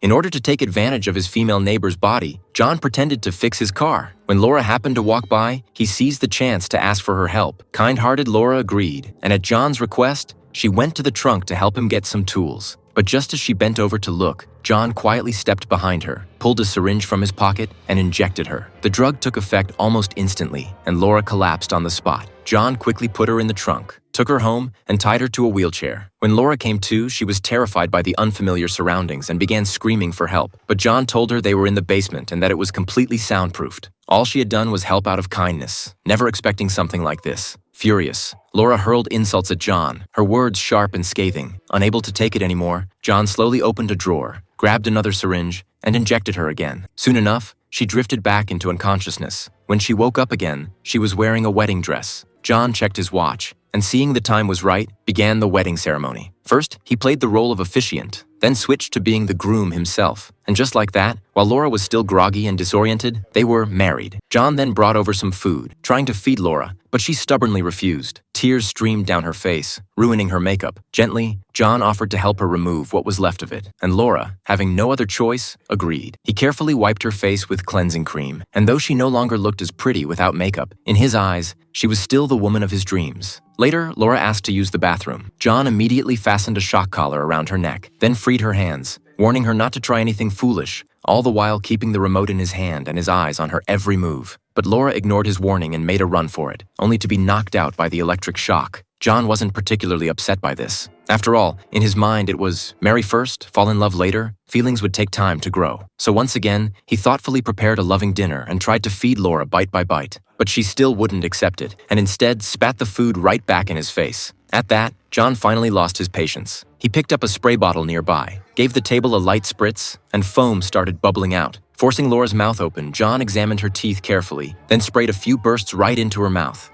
In order to take advantage of his female neighbor's body, John pretended to fix his car. When Laura happened to walk by, he seized the chance to ask for her help. Kind-hearted Laura agreed, and at John's request, she went to the trunk to help him get some tools. But just as she bent over to look, John quietly stepped behind her, pulled a syringe from his pocket, and injected her. The drug took effect almost instantly, and Laura collapsed on the spot. John quickly put her in the trunk, took her home, and tied her to a wheelchair. When Laura came to, she was terrified by the unfamiliar surroundings and began screaming for help. But John told her they were in the basement and that it was completely soundproofed. All she had done was help out of kindness, never expecting something like this. Furious, Laura hurled insults at John, her words sharp and scathing. Unable to take it anymore, John slowly opened a drawer, grabbed another syringe, and injected her again. Soon enough, she drifted back into unconsciousness. When she woke up again, she was wearing a wedding dress. John checked his watch, and seeing the time was right, began the wedding ceremony. First, he played the role of officiant, then switched to being the groom himself. And just like that, while Laura was still groggy and disoriented, they were married. John then brought over some food, trying to feed Laura, but she stubbornly refused. Tears streamed down her face, ruining her makeup. Gently, John offered to help her remove what was left of it, and Laura, having no other choice, agreed. He carefully wiped her face with cleansing cream, and though she no longer looked as pretty without makeup, in his eyes, she was still the woman of his dreams. Later, Laura asked to use the bathroom. John immediately fastened a shock collar around her neck, then freed her hands, warning her not to try anything foolish, all the while keeping the remote in his hand and his eyes on her every move. But Laura ignored his warning and made a run for it, only to be knocked out by the electric shock. John wasn't particularly upset by this. After all, in his mind it was, marry first, fall in love later, feelings would take time to grow. So once again, he thoughtfully prepared a loving dinner and tried to feed Laura bite by bite. But she still wouldn't accept it, and instead spat the food right back in his face. At that, John finally lost his patience. He picked up a spray bottle nearby, gave the table a light spritz, and foam started bubbling out. Forcing Laura's mouth open, John examined her teeth carefully, then sprayed a few bursts right into her mouth.